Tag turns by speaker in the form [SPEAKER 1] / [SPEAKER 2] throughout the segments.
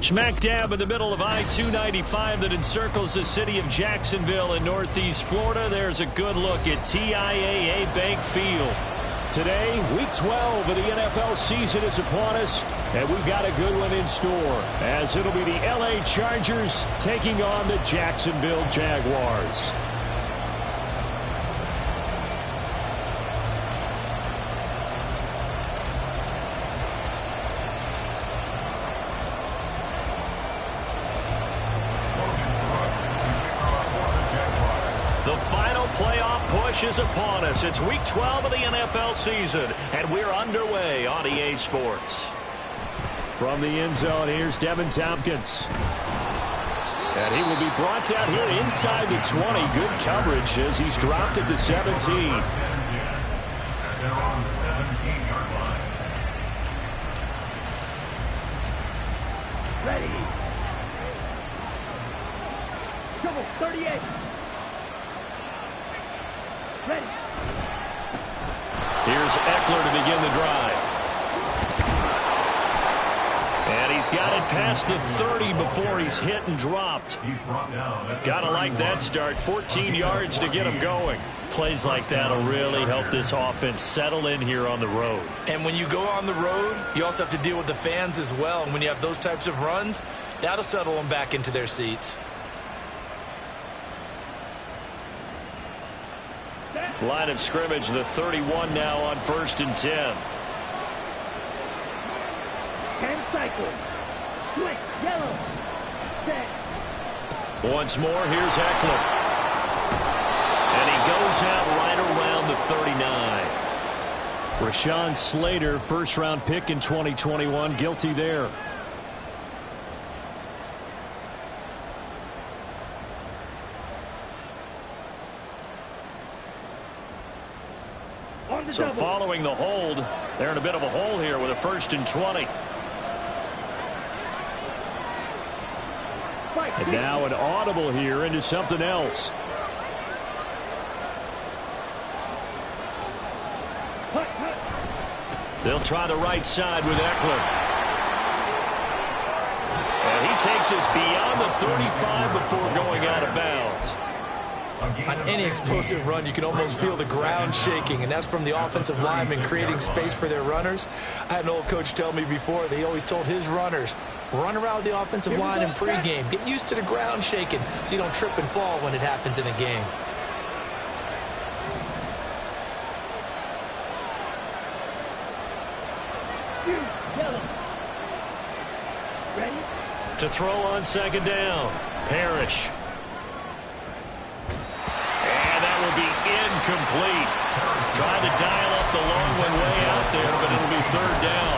[SPEAKER 1] Smack dab in the middle of I-295 that encircles the city of Jacksonville in northeast Florida. There's a good look at TIAA Bank Field.
[SPEAKER 2] Today, Week 12 of the NFL season is upon us, and we've got a good one in store, as it'll be the LA Chargers taking on the Jacksonville Jaguars.
[SPEAKER 1] Is upon us. It's Week 12 of the NFL season, and we're underway on EA Sports.
[SPEAKER 2] From the end zone, here's Devin Tompkins. And he will be brought down here inside the 20. Good coverage as he's dropped at the 17.
[SPEAKER 3] Ready. Double 38. Ready.
[SPEAKER 1] Here's Eckler to begin the drive. And he's got it past the 30 before he's hit and dropped. Gotta like that start. 14 yards to get him going. Plays like that will really help this offense settle in here on the road.
[SPEAKER 4] And when you go on the road, you also have to deal with the fans as well. And when you have those types of runs, that'll settle them back into their seats.
[SPEAKER 1] Line of scrimmage, the 31 now on 1st and 10.
[SPEAKER 3] 10 cycles. Switch, yellow. Set.
[SPEAKER 1] Once more, here's Eckler. And he goes out right around the 39.
[SPEAKER 2] Rashawn Slater, first-round pick in 2021, guilty there.
[SPEAKER 1] So following the hold, they're in a bit of a hole here with a 1st and 20.
[SPEAKER 2] And now an audible here into something else.
[SPEAKER 1] They'll try the right side with Eckler. And he takes us beyond the 35 before going out of bounds.
[SPEAKER 4] On any explosive run, you can almost feel the ground shaking, and that's from the offensive linemen creating space for their runners. I had an old coach tell me before, they always told his runners, run around with the offensive line in pregame. Get used to the ground shaking so you don't trip and fall when it happens in a game.
[SPEAKER 3] Ready?
[SPEAKER 1] To throw on 2nd down, Parrish. Incomplete. Trying to dial up the long one way out there, but it'll be 3rd down.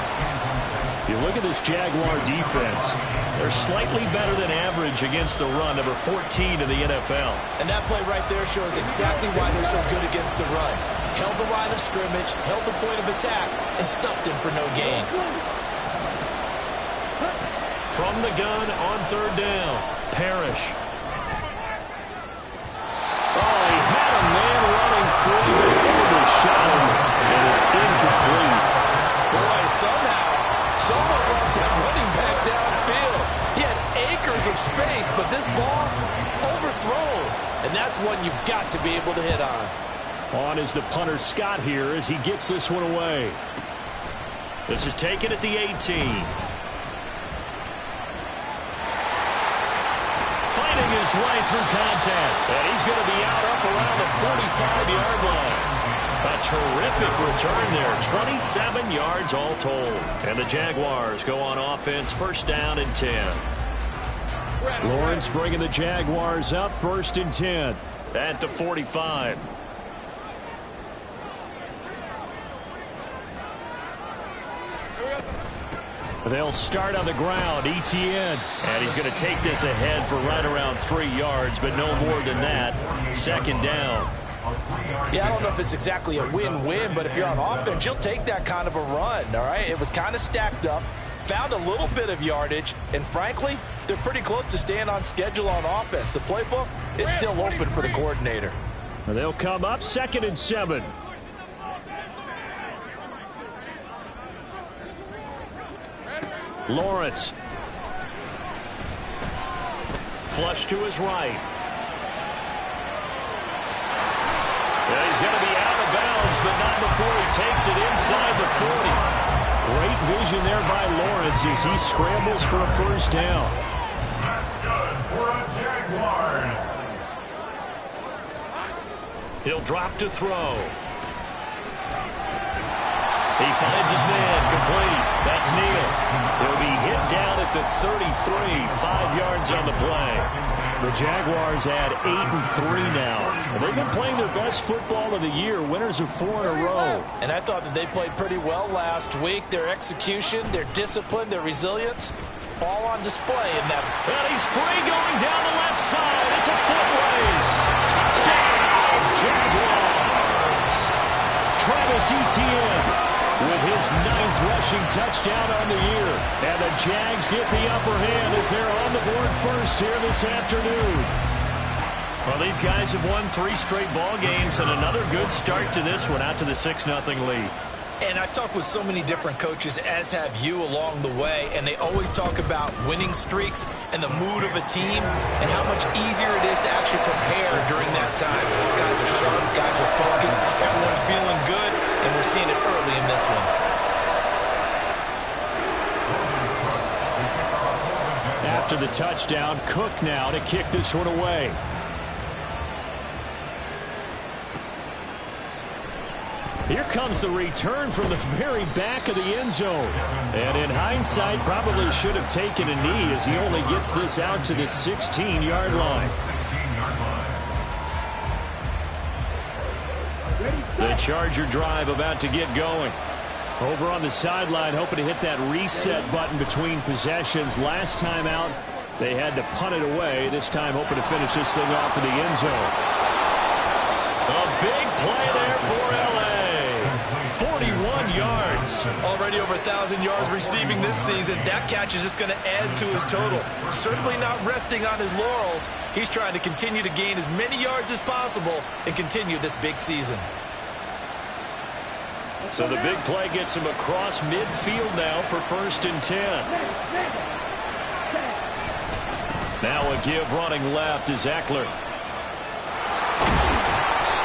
[SPEAKER 2] You look at this Jaguar defense.
[SPEAKER 1] They're slightly better than average against the run, number 14 in the NFL.
[SPEAKER 4] And that play right there shows exactly why they're so good against the run. Held the line of scrimmage, held the point of attack, and stuffed him for no gain.
[SPEAKER 1] From the gun on 3rd down, Parrish.
[SPEAKER 2] Shot him, and it's incomplete.
[SPEAKER 5] Boy, somehow, someone lost that running back downfield. He had acres of space, but this ball overthrown. And that's one you've got to be able to hit on.
[SPEAKER 2] On is the punter Scott here as he gets this one away.
[SPEAKER 1] This is taken at the 18. Fighting his way through contact. And he's going to be out up around the 45-yard line. A terrific return there. 27 yards all told. And the Jaguars go on offense, 1st down and 10.
[SPEAKER 2] Lawrence bringing the Jaguars up, 1st and 10.
[SPEAKER 1] At the 45.
[SPEAKER 2] They'll start on the ground. Etienne.
[SPEAKER 1] And he's going to take this ahead for right around 3 yards, but no more than that. 2nd down.
[SPEAKER 4] Yeah, I don't know if it's exactly a win-win, but if you're on offense, you'll take that kind of a run, all right? It was kind of stacked up, found a little bit of yardage, and frankly, they're pretty close to staying on schedule on offense. The playbook is still open for the coordinator.
[SPEAKER 2] They'll come up 2nd and 7. Lawrence.
[SPEAKER 1] flush to his right. Yeah, he's going to be out of bounds, but not before he takes it inside the 40.
[SPEAKER 2] Great vision there by Lawrence as he scrambles for a first down.
[SPEAKER 6] That's good for a Jaguars.
[SPEAKER 1] He'll drop to throw. He finds his man, complete. That's Neal. He'll be hit down at the 33, 5 yards on the play.
[SPEAKER 2] The Jaguars add 8-3 now. And they've been playing their best football of the year, winners of 4 in a row.
[SPEAKER 5] And I thought that they played pretty well last week. Their execution, their discipline, their resilience, all on display in that.
[SPEAKER 1] And he's free going down the left side. It's a foot race. Touchdown, Jaguars.
[SPEAKER 2] Travis Etienne with his 9th rushing touchdown on the year. And the Jags get the upper hand as they're on the board first here this afternoon.
[SPEAKER 1] Well, these guys have won 3 straight ball games and another good start to this one out to the 6-0 lead.
[SPEAKER 4] And I've talked with so many different coaches, as have you along the way, and they always talk about winning streaks and the mood of a team and how much easier it is to actually prepare during that time. Guys are sharp, guys are focused, everyone's feeling good, and we're seeing it early in this one.
[SPEAKER 2] After the touchdown, Cook now to kick this one away. Here comes the return from the very back of the end zone. And in hindsight, probably should have taken a knee as he only gets this out to the 16-yard line.
[SPEAKER 1] The Charger drive about to get going.
[SPEAKER 2] Over on the sideline, hoping to hit that reset button between possessions. Last time out, they had to punt it away. This time, hoping to finish this thing off in the end zone.
[SPEAKER 1] A big play there for L.A. 41 yards.
[SPEAKER 4] Already over 1,000 yards receiving this season. That catch is just going to add to his total. Certainly not resting on his laurels. He's trying to continue to gain as many yards as possible and continue this big season.
[SPEAKER 1] So the big play gets him across midfield now for 1st and 10. Now a give running left is Eckler.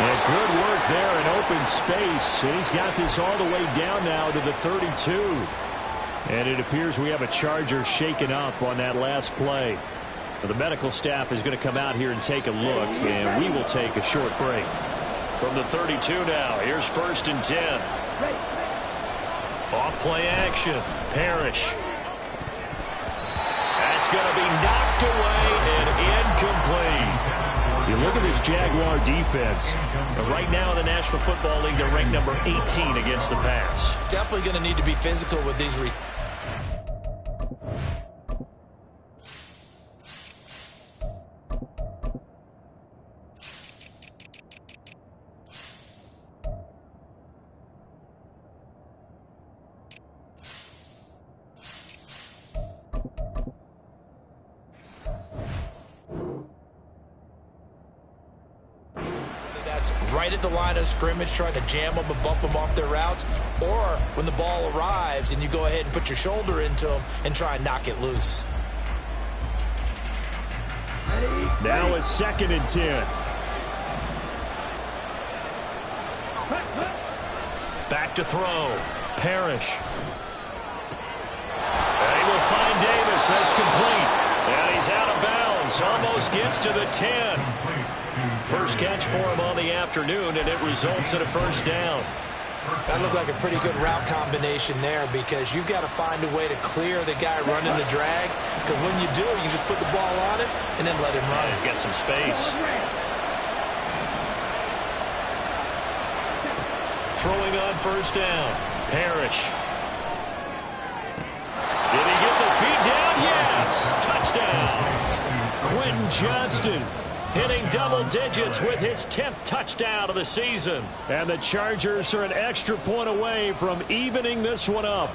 [SPEAKER 2] And good work there in open space. And he's got this all the way down now to the 32. And it appears we have a Charger shaken up on that last play. The medical staff is going to come out here and take a look, and we will take a short break.
[SPEAKER 1] From the 32 now, here's 1st and 10. Off play action. Parrish. That's going to be knocked away and incomplete.
[SPEAKER 2] You look at this Jaguar defense.
[SPEAKER 1] Right now in the National Football League, they're ranked number 18 against the pass.
[SPEAKER 4] Definitely going to need to be physical with these right at the line of scrimmage, trying to jam them and bump them off their routes, or when the ball arrives and you go ahead and put your shoulder into them and try and knock it loose.
[SPEAKER 2] Now it's 2nd and 10.
[SPEAKER 1] Back to throw. Parrish. And he will find Davis. That's complete. And he's out of bounds. Almost gets to the 10. First catch for him on the afternoon, and it results in a first down.
[SPEAKER 4] That looked like a pretty good route combination there, because you've got to find a way to clear the guy running the drag, because when you do, you just put the ball on him and then let him run.
[SPEAKER 1] He's got some space. Throwing on first down. Parrish. Did he get the feet down? Yes. Touchdown.
[SPEAKER 2] Quentin Johnston
[SPEAKER 1] hitting double digits with his 10th touchdown of the season.
[SPEAKER 2] And the Chargers are an extra point away from evening this one up.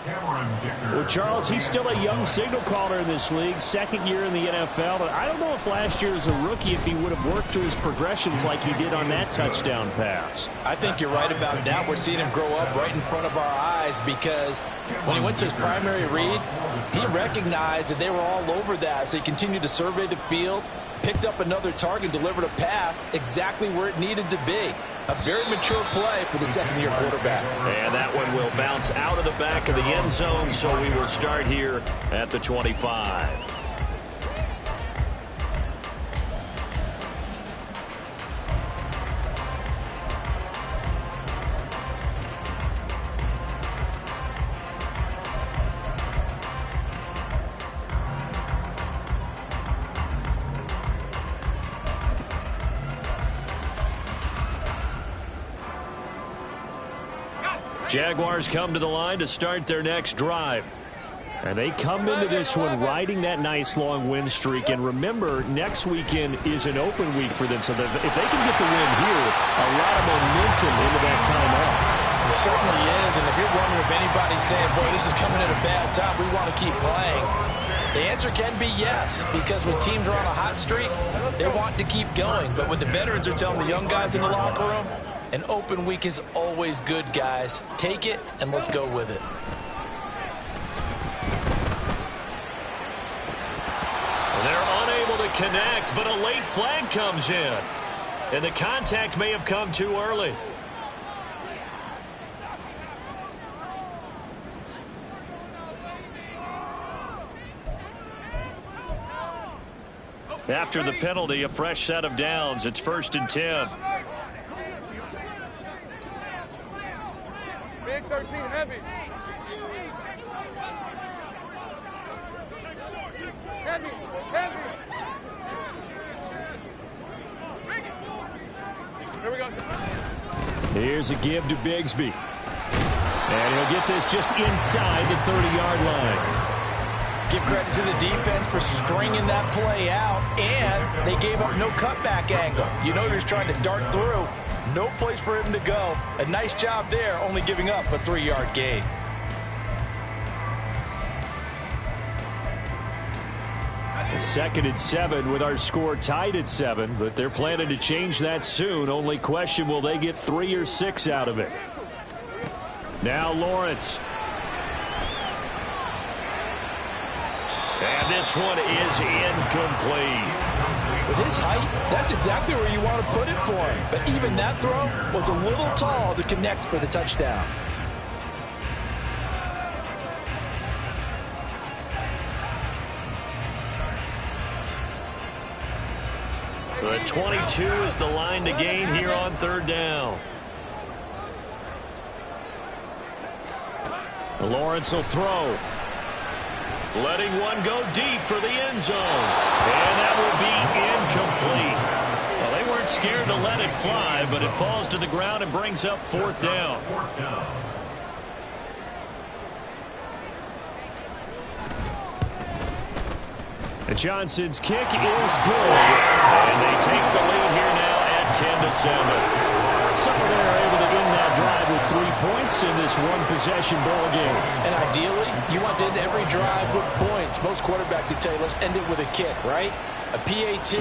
[SPEAKER 2] Well, Charles, he's still a young signal caller in this league, second year in the NFL, but I don't know if last year as a rookie if he would have worked through his progressions like he did on that touchdown pass.
[SPEAKER 4] I think you're right about that. We're seeing him grow up right in front of our eyes because when he went to his primary read, he recognized that they were all over that, so he continued to survey the field, picked up another target, delivered a pass exactly where it needed to be. A very mature play for the second-year quarterback.
[SPEAKER 1] And that one will bounce out of the back of the end zone, so we will start here at the 25. Jaguars come to the line to start their next drive.
[SPEAKER 2] And they come into this one riding that nice long win streak. And remember, next weekend is an open week for them. So that if they can get the win here, a lot of momentum into that time off.
[SPEAKER 4] It certainly is. And if you're wondering if anybody's saying, boy, this is coming at a bad time, we want to keep playing, the answer can be yes. Because when teams are on a hot streak, they want to keep going. But what the veterans are telling the young guys in the locker room, an open week is always good, guys. Take it, and let's go with it.
[SPEAKER 1] They're unable to connect, but a late flag comes in. And the contact may have come too early. After the penalty, a fresh set of downs. It's 1st and 10.
[SPEAKER 7] Big 13 heavy. Heavy. Here we go.
[SPEAKER 2] Here's a give to Bigsby. And he'll get this just inside the 30-yard line.
[SPEAKER 4] Give credit to the defense for stringing that play out, and they gave up no cutback angle. You know he was trying to dart through. No place for him to go. A nice job there, only giving up a 3-yard gain.
[SPEAKER 2] Second and 7 with our score tied at 7, but they're planning to change that soon. Only question, will they get 3 or 6 out of it? Now Lawrence.
[SPEAKER 1] And this one is incomplete.
[SPEAKER 4] With his height, that's exactly where you want to put it for him. But even that throw was a little tall to connect for the touchdown.
[SPEAKER 1] The 22 is the line to gain here on 3rd down.
[SPEAKER 2] Lawrence will throw.
[SPEAKER 1] Letting one go deep for the end zone. And that will be incomplete. Well, they weren't scared to let it fly, but it falls to the ground and brings up 4th down.
[SPEAKER 2] And Johnson's kick is good.
[SPEAKER 1] And they take the lead here now at 10-7.
[SPEAKER 2] So they're able to end that drive with 3 points in this one-possession ball game.
[SPEAKER 4] And ideally, you want to end every drive with points. Most quarterbacks would tell you, let's end it with a kick, right? A PAT,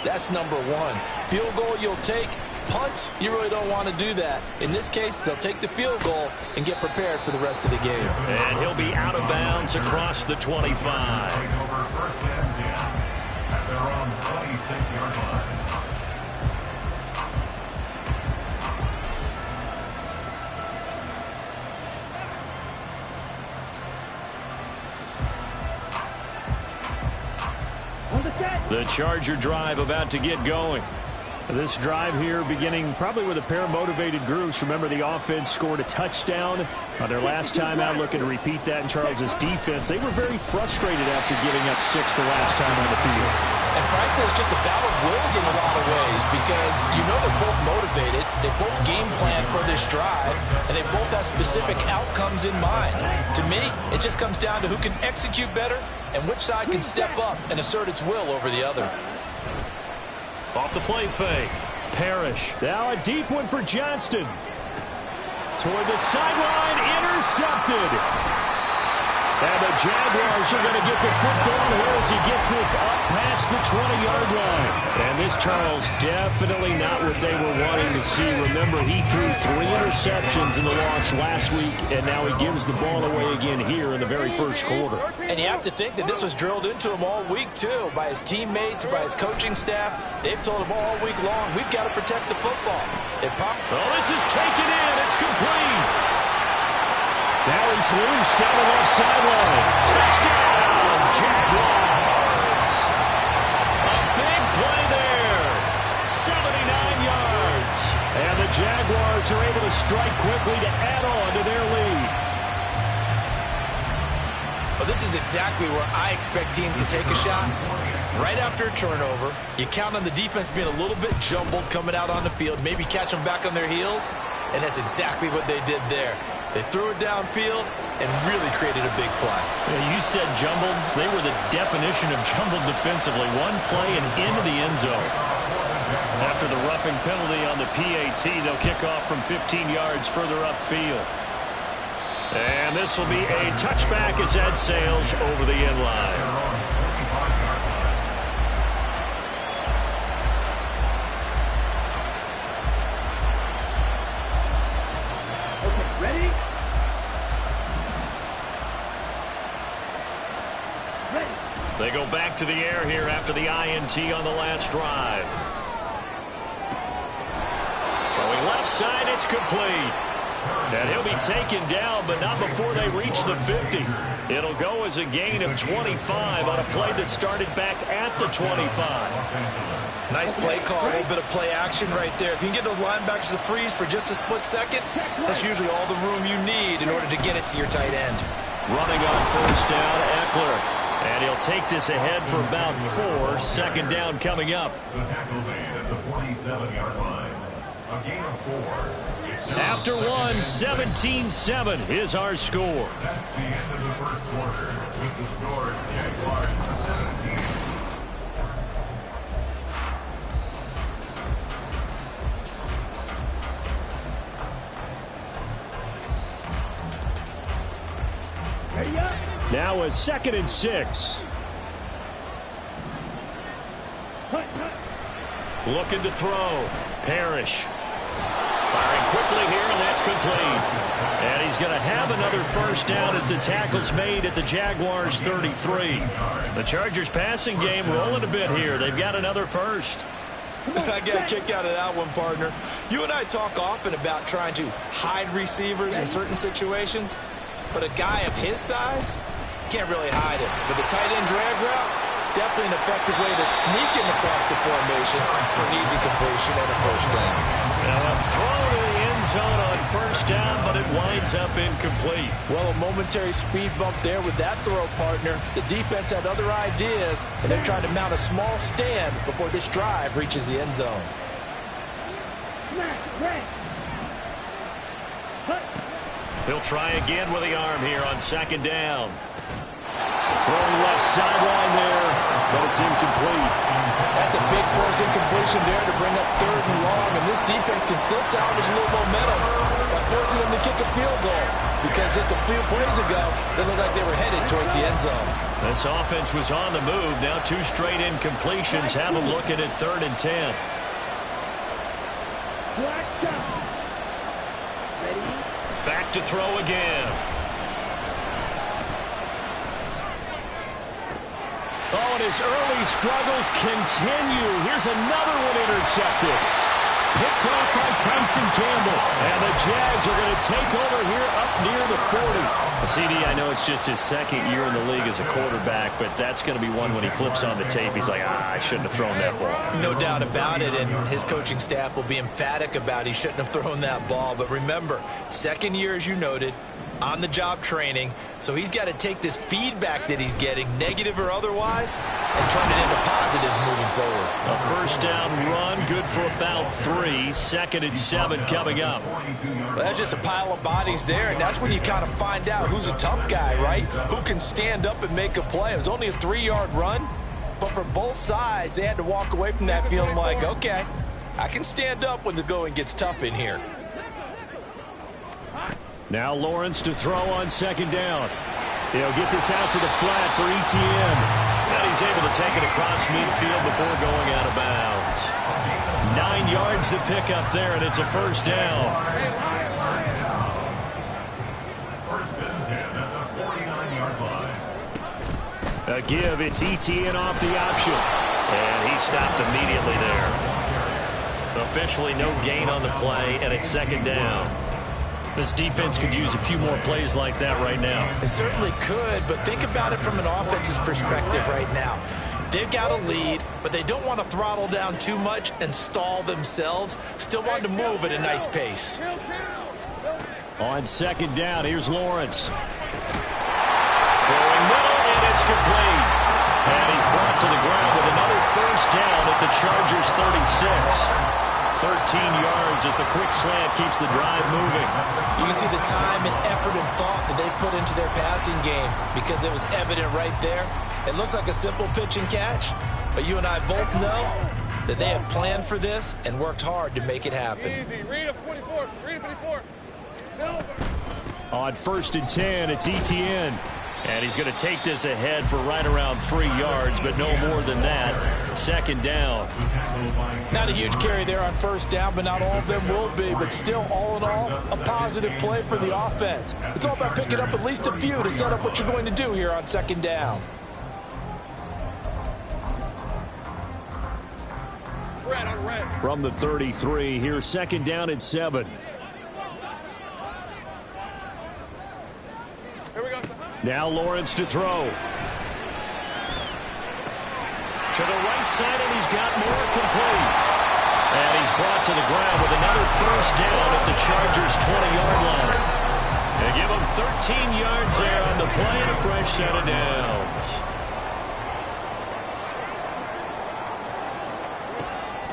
[SPEAKER 4] that's number 1. Field goal you'll take. Punts, you really don't want to do that. In this case, they'll take the field goal and get prepared for the rest of the game.
[SPEAKER 1] And he'll be out of bounds across the 25.
[SPEAKER 6] Over 1st and 10 at their own 26-yard line.
[SPEAKER 1] The Charger drive about to get going.
[SPEAKER 2] This drive here beginning probably with a pair of motivated groups. Remember, the offense scored a touchdown on their last time out, looking to repeat that in Charles's defense. They were very frustrated after giving up 6 the last time on the field.
[SPEAKER 4] And frankly, it's just a battle of wills in a lot of ways because you know they're both motivated, they both game plan for this drive, and they both have specific outcomes in mind. To me, it just comes down to who can execute better and which side can step up and assert its will over the other.
[SPEAKER 1] Off the play fake.
[SPEAKER 2] Parrish. Now a deep one for Johnston. Toward the sideline, intercepted. And the Jaguars are going to get the football here as he gets this up past the 20-yard line. And this, Charles, definitely not what they were wanting to see. Remember, he threw 3 interceptions in the loss last week, and now he gives the ball away again here in the very first quarter.
[SPEAKER 4] And you have to think that this was drilled into him all week, too, by his teammates, by his coaching staff. They've told him all week long, we've got to protect the football.
[SPEAKER 2] Oh, this is taken in. It's complete. Now he's loose down the left sideline. Touchdown, Jaguars. A big play there. 79 yards. And the Jaguars are able to strike quickly to add on to their lead.
[SPEAKER 4] Well, this is exactly where I expect teams to take a shot. Right after a turnover, you count on the defense being a little bit jumbled coming out on the field, maybe catch them back on their heels, and that's exactly what they did there. They threw it downfield and really created a big play.
[SPEAKER 2] Yeah, you said jumbled. They were the definition of jumbled defensively. One play and into the end zone. After the roughing penalty on the PAT, they'll kick off from 15 yards further upfield. And this will be a touchback as Ed sails over the end line. They go back to the air here after the INT on the last drive. Throwing left side, it's complete. And he'll be taken down, but not before they reach the 50. It'll go as a gain of 25 on a play that started back at the 25.
[SPEAKER 4] Nice play call, a little bit of play action right there. If you can get those linebackers to freeze for just a split second, that's usually all the room you need in order to get it to your tight end.
[SPEAKER 2] Running on first down, Eckler. And he'll take this ahead for about 4. Second down coming up.
[SPEAKER 6] The tackle made at the 47-yard line. A gain of 4.
[SPEAKER 2] After 1, 17-7 is our score.
[SPEAKER 6] That's the end of the first quarter. With the score, Jaguars 17.
[SPEAKER 2] Now a 2nd and 6. Looking to throw. Parrish. Firing quickly here, and that's complete. And he's going to have another first down as the tackle's made at the Jaguars' 33. The Chargers' passing game rolling a bit here. They've got another first.
[SPEAKER 4] I got a kick out of that one, partner. You and I talk often about trying to hide receivers in certain situations, but a guy of his size can't really hide it. But the tight end drag route, definitely an effective way to sneak him across the formation for an easy completion and a first down.
[SPEAKER 2] Now a throw to the end zone on first down, but it winds up incomplete.
[SPEAKER 5] Well, a momentary speed bump there with that throw, partner. The defense had other ideas, and they're trying to mount a small stand before this drive reaches the end zone.
[SPEAKER 2] He'll try again with the arm here on second down. Throwing left sideline there, but it's incomplete.
[SPEAKER 5] That's a big force incompletion there to bring up 3rd and long, and this defense can still salvage a little momentum by forcing them to kick a field goal, because just a few plays ago, they looked like they were headed towards the end zone.
[SPEAKER 2] This offense was on the move. Now 2 straight incompletions have them looking at 3rd and 10. Back to throw again. Oh, and his early struggles continue. Here's another one intercepted. Picked off by Tyson Campbell. And the Jags are going to take over here up near the 40. CD, I know it's just his 2nd year in the league as a quarterback, but that's going to be one when he flips on the tape. He's like, I shouldn't have thrown that ball.
[SPEAKER 4] No doubt about it, and his coaching staff will be emphatic about he shouldn't have thrown that ball. But remember, 2nd year, as you noted, on-the-job training, so he's got to take this feedback that he's getting, negative or otherwise, and turn it into positives moving forward.
[SPEAKER 2] A first down run, good for about 3. 2nd and 7 coming up.
[SPEAKER 4] Well, that's just a pile of bodies there, and that's when you kind of find out who's a tough guy, right? Who can stand up and make a play. It was only a 3-yard run, but for both sides, they had to walk away from that feeling like, okay, I can stand up when the going gets tough in here.
[SPEAKER 2] Now Lawrence to throw on second down. He'll get this out to the flat for Etienne.
[SPEAKER 1] And he's able to take it across midfield before going out of bounds.
[SPEAKER 2] 9 yards to pick up there, and it's a first down.
[SPEAKER 6] First and 10 at the 49-yard line.
[SPEAKER 2] A give, it's Etienne off the option.
[SPEAKER 1] And he stopped immediately there. Officially no gain on the play, and it's second down.
[SPEAKER 2] This defense could use a few more plays like that right now.
[SPEAKER 4] It certainly could, but think about it from an offense's perspective right now. They've got a lead, but they don't want to throttle down too much and stall themselves. Still want to move at a nice pace.
[SPEAKER 2] On second down, here's Lawrence.
[SPEAKER 1] Throwing middle, and it's complete.
[SPEAKER 2] And he's brought to the ground with another first down at the Chargers' 36. 13 yards as the quick slant keeps the drive moving.
[SPEAKER 4] You can see the time and effort and thought that they put into their passing game because it was evident right there. It looks like a simple pitch and catch, but you and I both know that they have planned for this and worked hard to make it happen.
[SPEAKER 7] Easy. Read a 44. Read a 54. Silver.
[SPEAKER 2] On first and 10, it's Etienne. And he's going to take this ahead for right around 3 yards, but no more than that. Second down.
[SPEAKER 5] Not a huge carry there on first down, but not all of them will be. But still, all in all, a positive play for the offense. It's all about picking up at least a few to set up what you're going to do here on second down.
[SPEAKER 7] Red on red.
[SPEAKER 2] From the 33, here's second down at 7.
[SPEAKER 7] Here we go.
[SPEAKER 2] Now Lawrence to throw.
[SPEAKER 1] To the right side, and he's got more complete.
[SPEAKER 2] And he's brought to the ground with another first down at the Chargers' 20-yard line.
[SPEAKER 1] They give him 13 yards there on the play and a fresh set of downs.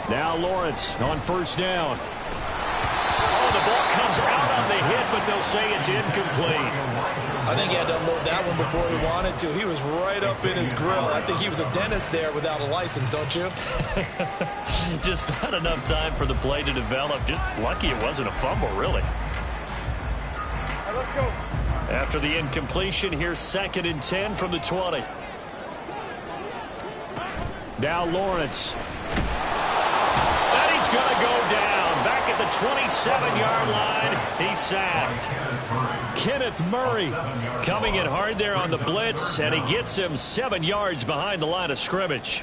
[SPEAKER 2] Now Lawrence on first down.
[SPEAKER 1] Oh, the ball comes out on the hit, but they'll say it's incomplete.
[SPEAKER 4] I think he had to unload that one before he wanted to. He was right up in his grill. I think he was a dentist there without a license, don't you?
[SPEAKER 1] Just not enough time for the play to develop. Just lucky it wasn't a fumble, really.
[SPEAKER 7] All right, let's go.
[SPEAKER 2] After the incompletion, here's second and 10 from the 20. Now Lawrence.
[SPEAKER 1] And he's going to go down. Back at the 27-yard line, he's sacked.
[SPEAKER 2] Kenneth Murray coming in hard there on the blitz, and he gets him 7 yards behind the line of scrimmage.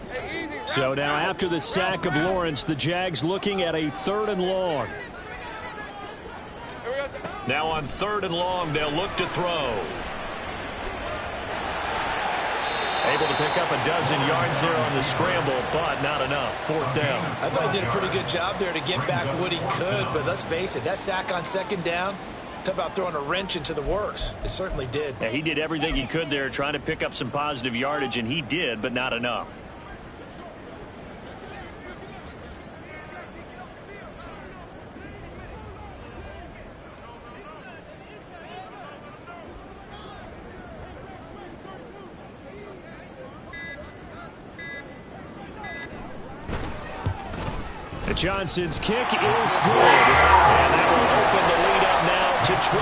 [SPEAKER 7] Hey, easy.
[SPEAKER 2] So now after the sack of Lawrence, the Jags looking at a 3rd and long.
[SPEAKER 7] Here we go.
[SPEAKER 1] Now on 3rd and long, they'll look to throw. Able to pick up a dozen yards there on the scramble, but not enough. 4th down.
[SPEAKER 4] I thought he did a pretty good job there to get back what he could, but let's face it, that sack on second down, talk about throwing a wrench into the works. It certainly did.
[SPEAKER 2] Yeah, he did everything he could there trying to pick up some positive yardage, and he did, but not enough. Johnson's kick is good.
[SPEAKER 1] And that will open the lead up now to 20-7.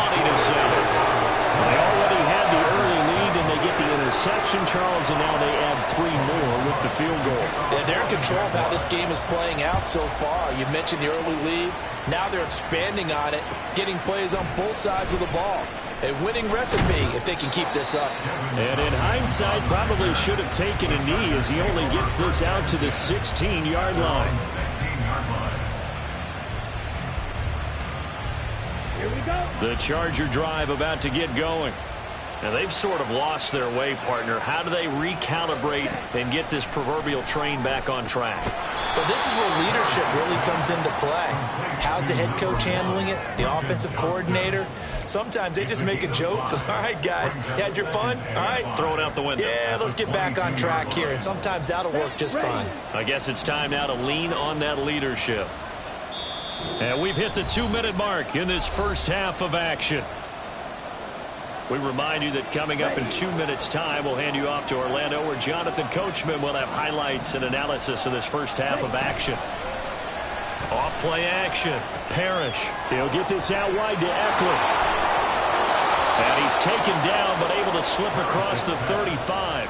[SPEAKER 2] They already had the early lead, and they get the interception, Charles, and now they add 3 more with the field goal.
[SPEAKER 5] Yeah, they're in control of how this game is playing out so far. You mentioned the early lead. Now they're expanding on it, getting plays on both sides of the ball. A winning recipe if they can keep this up.
[SPEAKER 2] And in hindsight, probably should have taken a knee as he only gets this out to the 16-yard line.
[SPEAKER 3] Here we go.
[SPEAKER 2] The Charger drive about to get going.
[SPEAKER 1] Now they've sort of lost their way, partner. How do they recalibrate and get this proverbial train back on track?
[SPEAKER 4] But this is where leadership really comes into play. How's the head coach handling it? The offensive coordinator? Sometimes they just make a joke. All right, guys, you had your fun? All right.
[SPEAKER 1] Throw it out the window.
[SPEAKER 4] Yeah, let's get back on track here. And sometimes that'll work just fine.
[SPEAKER 1] I guess it's time now to lean on that leadership.
[SPEAKER 2] And we've hit the 2-minute mark in this first half of action. We remind you that coming up in 2 minutes' time, we'll hand you off to Orlando, where Jonathan Coachman will have highlights and analysis of this first half of action. Off-play action. Parrish. He'll get this out wide to Eckler. And he's taken down, but able to slip across the 35.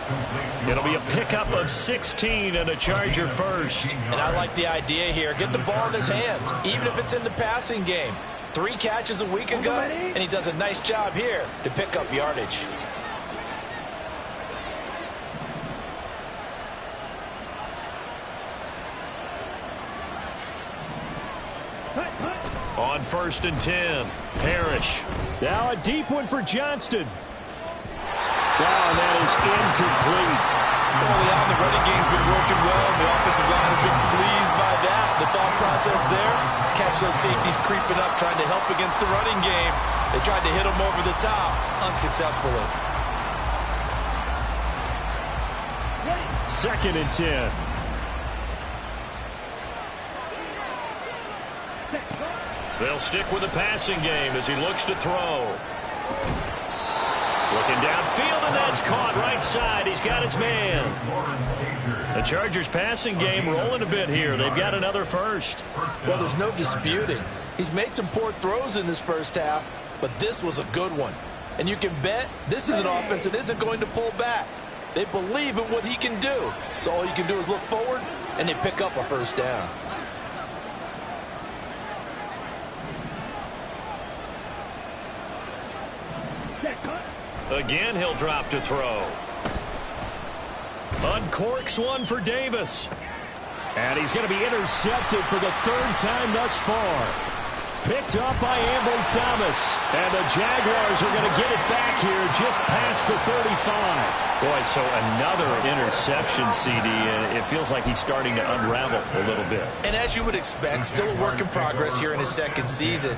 [SPEAKER 2] It'll be a pickup of 16 and a Charger first.
[SPEAKER 4] And I like the idea here. Get the ball in his hands, even if it's in the passing game. 3 catches a week ago, and he does a nice job here to pick up yardage.
[SPEAKER 2] On 1st and 10, Parrish. Now a deep one for Johnston. Wow, and that is incomplete.
[SPEAKER 4] Early on, the running game's been working well, and the offensive line has been pleased by that. The thought process there, catch those safeties creeping up, trying to help against the running game. They tried to hit them over the top, unsuccessfully.
[SPEAKER 2] 2nd and 10. They'll stick with the passing game as he looks to throw. Looking downfield, and that's caught right side. He's got his man. The Chargers passing game rolling a bit here. They've got another first.
[SPEAKER 4] Well, there's no disputing. He's made some poor throws in this first half, but this was a good one. And you can bet this is an offense that isn't going to pull back. They believe in what he can do. So all you can do is look forward, and they pick up a first down.
[SPEAKER 2] Again, he'll drop to throw. Uncorks one for Davis. And he's going to be intercepted for the 3rd time thus far. Picked up by Ambry Thomas. And the Jaguars are going to get it back here just past the 35. Boy, so another interception, CD. It feels like he's starting to unravel a little bit.
[SPEAKER 4] And as you would expect, still a work in progress here in his 2nd season.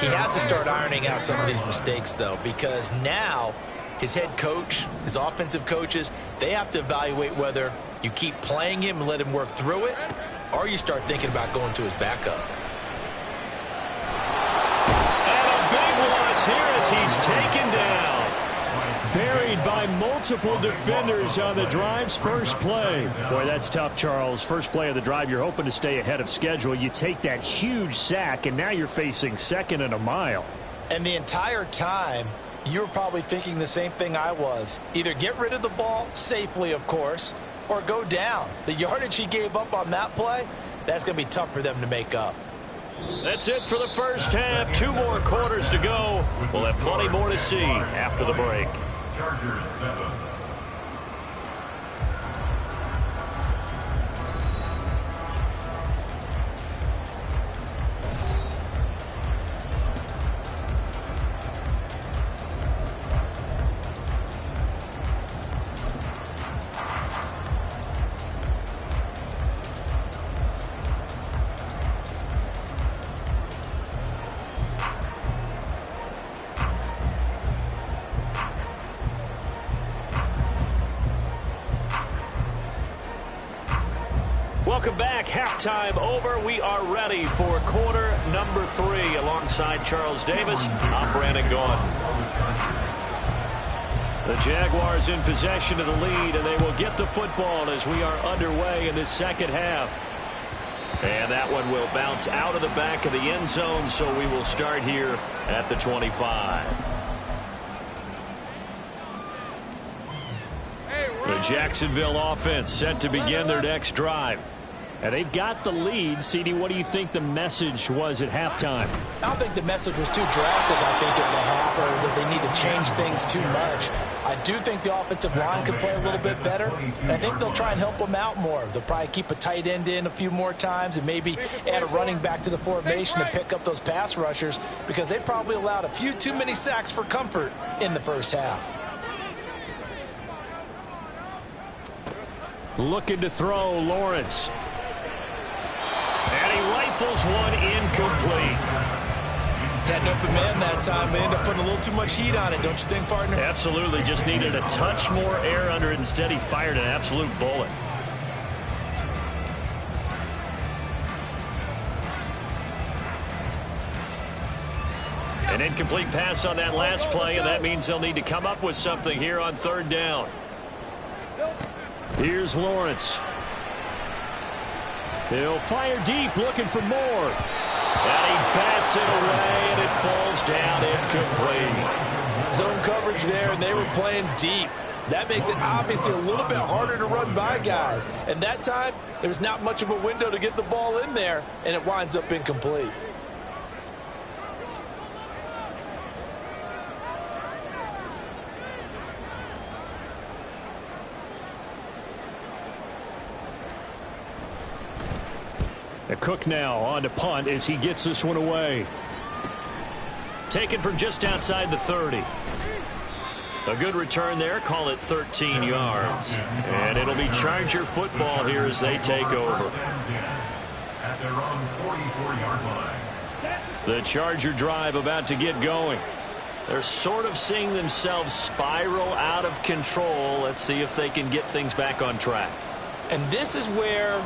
[SPEAKER 4] He has to start ironing out some of these mistakes, though, because now his head coach, his offensive coaches, they have to evaluate whether you keep playing him and let him work through it, or you start thinking about going to his backup.
[SPEAKER 2] And a big loss here as he's taken down. Buried by multiple defenders on the drive's first play. Boy, that's tough, Charles. First play of the drive, you're hoping to stay ahead of schedule. You take that huge sack, and now you're facing 2nd and a mile.
[SPEAKER 4] And the entire time, you were probably thinking the same thing I was. Either get rid of the ball, safely, of course, or go down. The yardage he gave up on that play, that's going to be tough for them to make up.
[SPEAKER 2] That's it for the first half. 2 more quarters to go. We'll have plenty more to see after the break.
[SPEAKER 6] Chargers 7.
[SPEAKER 2] Welcome back. Halftime over. We are ready for quarter number 3. Alongside Charles Davis, I'm Brandon Gaudin. The Jaguars in possession of the lead, and they will get the football as we are underway in this 2nd half. And that one will bounce out of the back of the end zone, so we will start here at the 25. The Jacksonville offense set to begin their next drive. And they've got the lead. CD, what do you think the message was at halftime?
[SPEAKER 4] I don't think the message was too drastic, I think, at the half, or that they need to change things too much. I do think the offensive line could play a little bit better, and I think they'll try and help them out more. They'll probably keep a tight end in a few more times and maybe add a running back to the formation to pick up those pass rushers, because they probably allowed a few too many sacks for comfort in the first half.
[SPEAKER 2] Looking to throw, Lawrence. And he rifles one incomplete.
[SPEAKER 4] Had an open man that time. They ended up putting a little too much heat on it, don't you think, partner?
[SPEAKER 2] Absolutely. Just needed a touch more air under it. Instead, he fired an absolute bullet. An incomplete pass on that last play, and that means they'll need to come up with something here on third down. Here's Lawrence. He'll fire deep, looking for more. And he bats it away, and it falls down incomplete.
[SPEAKER 5] Zone coverage there, and they were playing deep. That makes it obviously a little bit harder to run by guys. And that time, there's not much of a window to get the ball in there, and it winds up incomplete.
[SPEAKER 2] Cook now on to punt as he gets this one away. Taken from just outside the 30. A good return there. Call it 13 yards. And it'll be Charger football here as they take over.
[SPEAKER 6] At their own 44-yard line.
[SPEAKER 2] The Charger drive about to get going. They're sort of seeing themselves spiral out of control. Let's see if they can get things back on track.
[SPEAKER 4] And this is where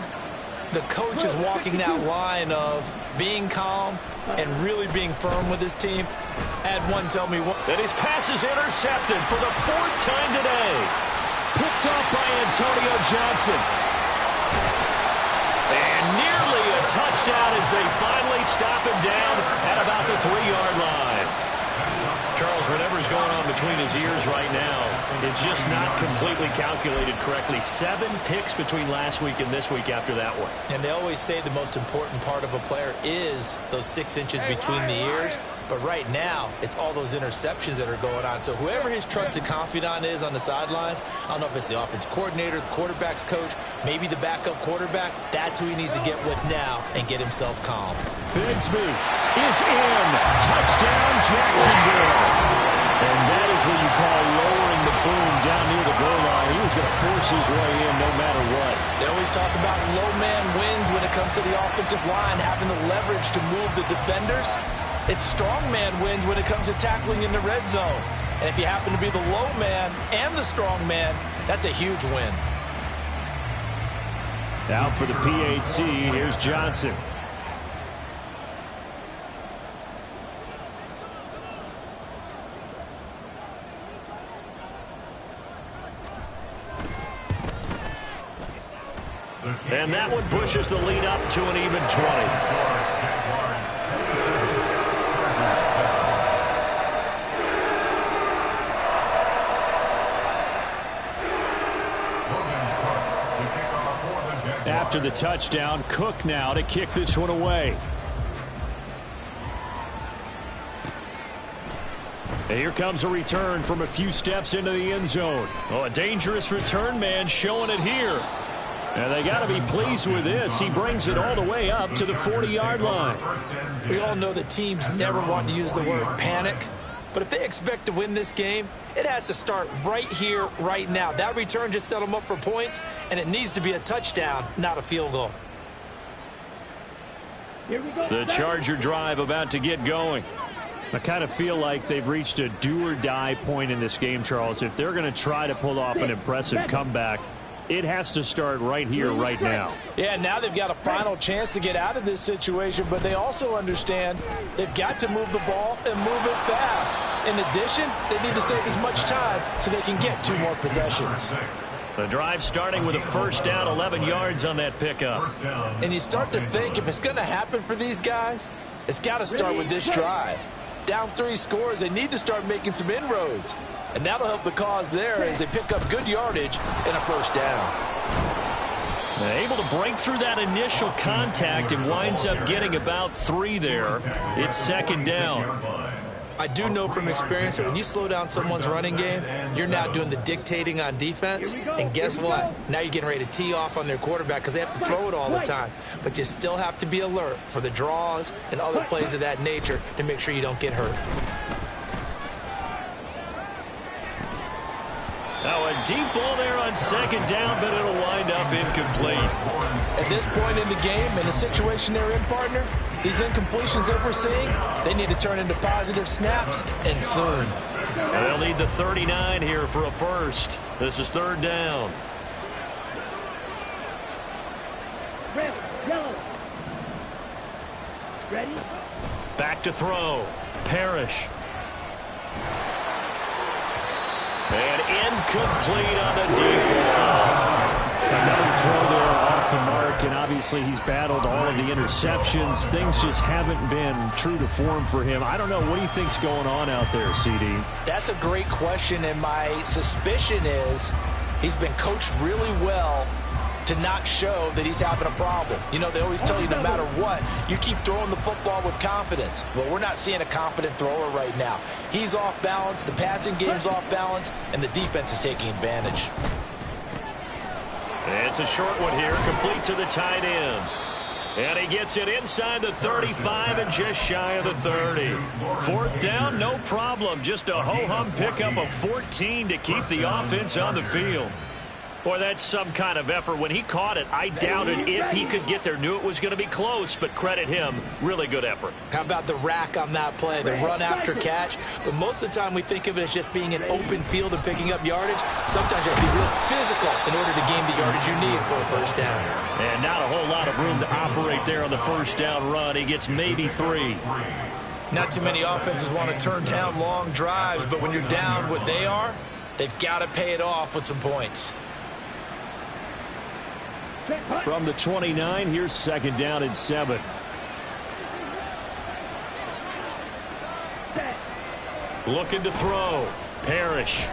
[SPEAKER 4] the coach is walking that line of being calm and really being firm with his team. Had one tell me what.
[SPEAKER 2] And his pass is intercepted for the 4th time today. Picked off by Antonio Johnson. And nearly a touchdown as they finally stop him down at about the 3-yard line. Charles, whatever's going on between his ears right now, it's just not completely calculated correctly. 7 picks between last week and this week after that one.
[SPEAKER 4] And they always say the most important part of a player is those 6 inches between the ears. But right now, it's all those interceptions that are going on. So whoever his trusted confidant is on the sidelines, I don't know if it's the offense coordinator, the quarterback's coach, maybe the backup quarterback, that's who he needs to get with now and get himself calm.
[SPEAKER 2] Bigsby is in. Touchdown, Jacksonville. And that is what you call lowering the boom down near the goal line. He was going to force his way in no matter what.
[SPEAKER 4] They always talk about low man wins when it comes to the offensive line, having the leverage to move the defenders. It's strong man wins when it comes to tackling in the red zone. And if you happen to be the low man and the strong man, that's a huge win.
[SPEAKER 2] Out for the PAT, here's Johnson. And that one pushes the lead up to an even 20. After the touchdown, Cook now to kick this one away. And here comes a return from a few steps into the end zone. Oh, a dangerous return man showing it here. And they got to be pleased with this. He brings it all the way up to the 40-yard line.
[SPEAKER 4] We all know that teams never want to use the word panic. But if they expect to win this game, it has to start right here, right now. That return just set them up for points, and it needs to be a touchdown, not a field goal.
[SPEAKER 2] The Charger drive about to get going. I kind of feel like they've reached a do-or-die point in this game, Charles. If they're going to try to pull off an impressive comeback, it has to start right here, right now.
[SPEAKER 4] Yeah, now they've got a final chance to get out of this situation, but they also understand they've got to move the ball and move it fast. In addition, they need to save as much time so they can get 2 more possessions.
[SPEAKER 2] The drive starting with a first down, 11 yards on that pickup.
[SPEAKER 4] And you start to think if it's going to happen for these guys, it's got to start with this drive. Down 3 scores, they need to start making some inroads. And that'll help the cause there as they pick up good yardage and a first down.
[SPEAKER 2] Able to break through that initial contact and winds up getting about 3 there. It's second down.
[SPEAKER 4] I do know from experience that when you slow down someone's running game, you're now doing the dictating on defense. And guess what? Now you're getting ready to tee off on their quarterback because they have to throw it all the time. But you still have to be alert for the draws and other plays of that nature to make sure you don't get hurt.
[SPEAKER 2] Now a deep ball there on second down, but it'll wind up incomplete.
[SPEAKER 4] At this point in the game, in the situation they're in, partner, these incompletions that we're seeing, they need to turn into positive snaps, and soon.
[SPEAKER 2] And they'll need the 39 here for a first. This is third down.
[SPEAKER 3] Red, yellow. Ready?
[SPEAKER 2] Back Back to throw. Parrish. And incomplete on the deep ball. Another throw there off the mark, and obviously he's battled all of the interceptions. Things just haven't been true to form for him. I don't know. What do you think's going on out there, CD?
[SPEAKER 4] That's a great question, and my suspicion is he's been coached really well to not show that he's having a problem. You know, they always tell you no matter what, you keep throwing the football with confidence. Well, we're not seeing a confident thrower right now. He's off balance, the passing game's off balance, and the defense is taking advantage.
[SPEAKER 2] It's a short one here, complete to the tight end. And he gets it inside the 35 and just shy of the 30. Fourth down, no problem. Just a ho-hum pickup of 14 to keep the offense on the field. Boy, that's some kind of effort. When he caught it, I doubted if he could get there. Knew it was going to be close, but credit him. Really good effort.
[SPEAKER 4] How about the rack on that play, the run after catch? But most of the time we think of it as just being an open field and picking up yardage. Sometimes you have to be real physical in order to gain the yardage you need for a first down.
[SPEAKER 2] And not a whole lot of room to operate there on the first down run. He gets maybe 3.
[SPEAKER 4] Not too many offenses want to turn down long drives, but when you're down what they are, they've got to pay it off with some points.
[SPEAKER 2] From the 29, here's second down and 7. Looking to throw. Parrish.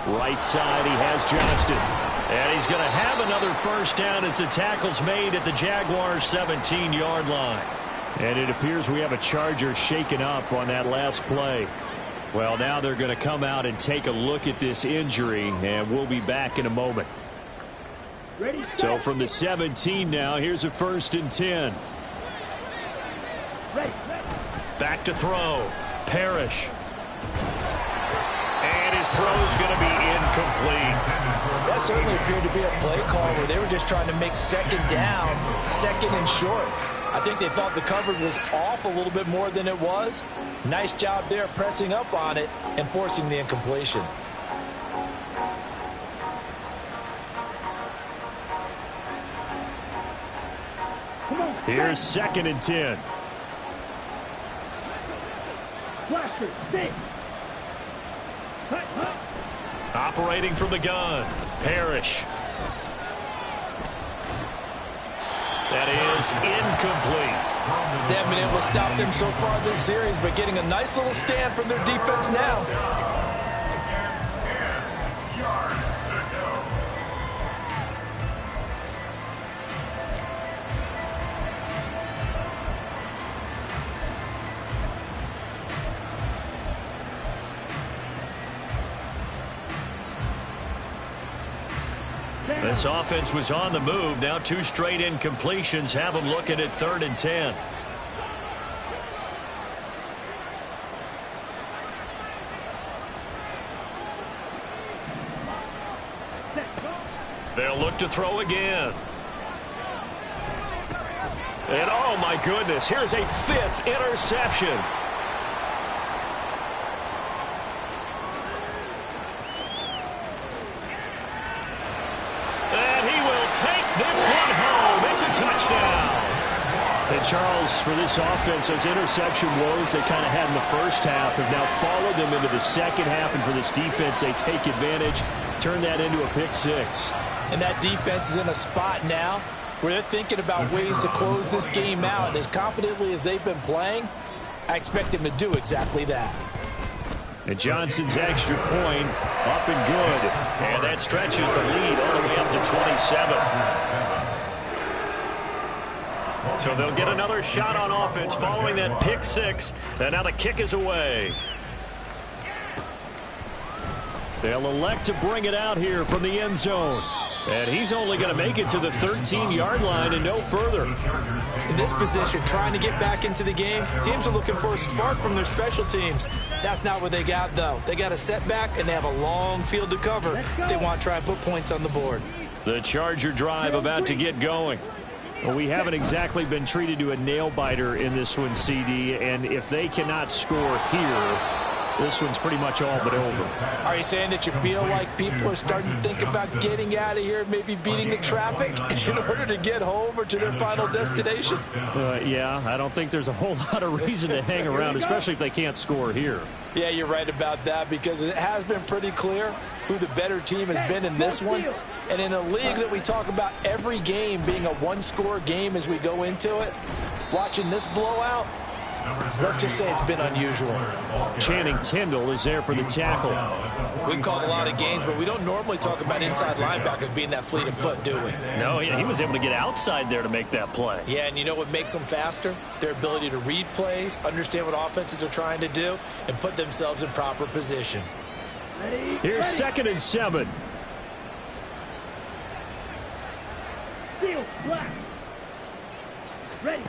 [SPEAKER 2] Right side, he has Johnston. And he's going to have another first down as the tackle's made at the Jaguars' 17-yard line. And it appears we have a Charger shaken up on that last play. Well, now they're going to come out and take a look at this injury, and we'll be back in a moment. So from the 17 now, here's a 1st and 10. Back to throw. Parrish. And his throw's going to be incomplete.
[SPEAKER 4] That certainly appeared to be a play call where they were just trying to make second down, second and short. I think they thought the coverage was off a little bit more than it was. Nice job there pressing up on it and forcing the incompletion.
[SPEAKER 2] Here's 2nd and 10. Operating from the gun. Parrish. That is incomplete.
[SPEAKER 4] They haven't been able to stop them so far this series, but getting a nice little stand from their defense now.
[SPEAKER 2] This offense was on the move. Now 2 straight incompletions have them looking at 3rd and 10. They'll look to throw again. And oh my goodness, here's a 5th interception. And Charles, for this offense, those interception woes they kind of had in the first half have now followed them into the second half. And for this defense, they take advantage, turn that into a pick 6.
[SPEAKER 4] And that defense is in a spot now where they're thinking about ways to close this game out. And as confidently as they've been playing, I expect them to do exactly that.
[SPEAKER 2] And Johnson's extra point up and good. And that stretches the lead all the way up to 27. So they'll get another shot on offense following that pick 6. And now the kick is away. They'll elect to bring it out here from the end zone. And he's only going to make it to the 13-yard line and no further.
[SPEAKER 4] In this position, trying to get back into the game, teams are looking for a spark from their special teams. That's not what they got, though. They got a setback, and they have a long field to cover if they want to try and put points on the board.
[SPEAKER 2] The Charger drive about to get going. Well, we haven't exactly been treated to a nail-biter in this one, CD, and if they cannot score here, this one's pretty much all but over.
[SPEAKER 4] Are you saying that you feel like people are starting to think about getting out of here, maybe beating the traffic in order to get home or to their final destination?
[SPEAKER 2] Yeah, I don't think there's a whole lot of reason to hang around, especially if they can't score here.
[SPEAKER 4] Yeah, you're right about that, because it has been pretty clear who the better team has been in this one. And in a league that we talk about every game being a one-score game as we go into it, watching this blowout, let's just say it's been unusual.
[SPEAKER 2] Channing Tindall is there for the tackle.
[SPEAKER 4] We call a lot of games, but we don't normally talk about inside linebackers being that fleet of foot, do we?
[SPEAKER 2] No, he was able to get outside there to make that play.
[SPEAKER 4] Yeah, and you know what makes them faster? Their ability to read plays, understand what offenses are trying to do, and put themselves in proper position.
[SPEAKER 2] Here's 2nd and 7.
[SPEAKER 3] Steel, black. Ready.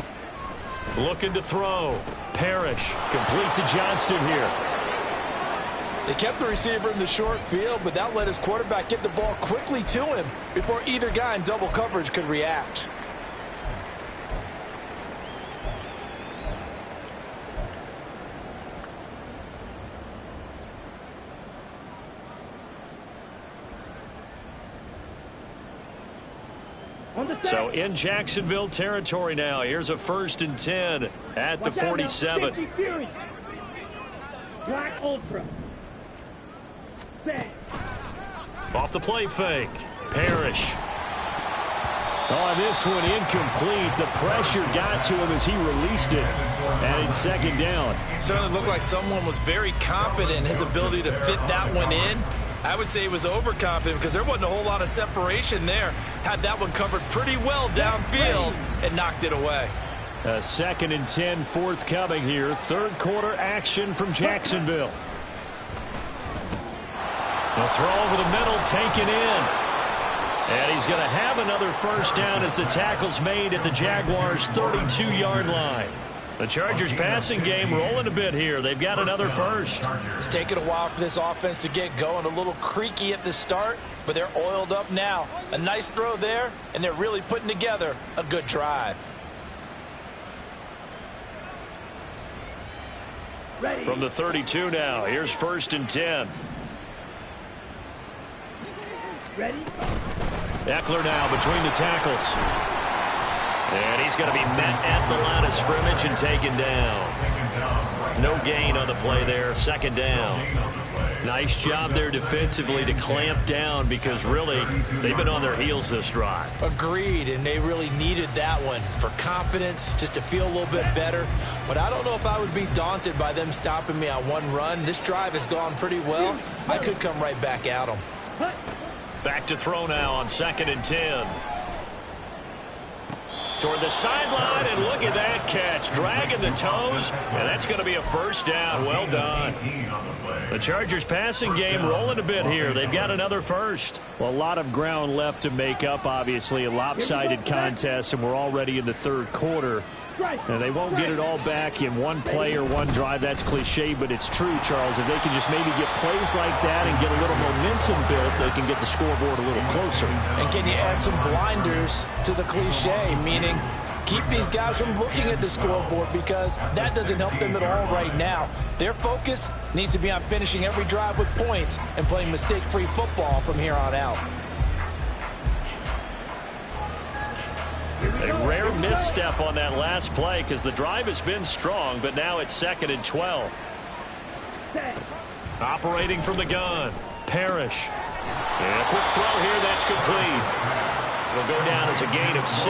[SPEAKER 2] Looking to throw. Parrish complete to Johnston here.
[SPEAKER 5] They kept the receiver in the short field, but that let his quarterback get the ball quickly to him before either guy in double coverage could react.
[SPEAKER 1] So in Jacksonville territory now. Here's a 1st and 10 at the 47.
[SPEAKER 3] Black Ultra. Set.
[SPEAKER 1] Off the play fake. Parrish.
[SPEAKER 2] Oh, this one incomplete. The pressure got to him as he released it. And it's 2nd down.
[SPEAKER 4] Certainly looked like someone was very confident in his ability to fit that one in. I would say he was overconfident because there wasn't a whole lot of separation there. Had that one covered pretty well downfield and knocked it away.
[SPEAKER 2] 2nd and 10 forthcoming here. 3rd quarter action from Jacksonville.
[SPEAKER 1] The throw over the middle taken in. And he's going to have another 1st down as the tackle's made at the Jaguars' 32-yard line. The Chargers passing game rolling a bit here. They've got another 1st.
[SPEAKER 4] It's taken a while for this offense to get going. A little creaky at the start, but they're oiled up now. A nice throw there, and they're really putting together a good drive.
[SPEAKER 3] Ready.
[SPEAKER 1] From the 32 now. Here's 1st and 10.
[SPEAKER 3] Ready.
[SPEAKER 1] Eckler now between the tackles. And he's going to be met at the line of scrimmage and taken down. No gain on the play there. 2nd down. Nice job there defensively to clamp down because really they've been on their heels this drive.
[SPEAKER 4] Agreed, and they really needed that one for confidence, just to feel a little bit better. But I don't know if I would be daunted by them stopping me on one run. This drive has gone pretty well. I could come right back at them.
[SPEAKER 1] Back to throw now on 2nd and 10. Toward the sideline, and look at that catch. Dragging the toes, and that's going to be a 1st down. Well done. The Chargers passing game rolling a bit here. They've got another 1st.
[SPEAKER 2] Well, a lot of ground left to make up, obviously. A lopsided contest, and we're already in the 3rd quarter. And they won't get it all back in one play or one drive. That's cliche, but it's true, Charles. If they can just maybe get plays like that and get a little momentum built, they can get the scoreboard a little closer.
[SPEAKER 4] And can you add some blinders to the cliche, meaning keep these guys from looking at the scoreboard because that doesn't help them at all right now. Their focus needs to be on finishing every drive with points and playing mistake-free football from here on out.
[SPEAKER 1] A rare misstep on that last play because the drive has been strong, but now it's 2nd and 12. Operating from the gun, Parrish. And a quick throw here, that's complete. It'll go down as a gain of 6,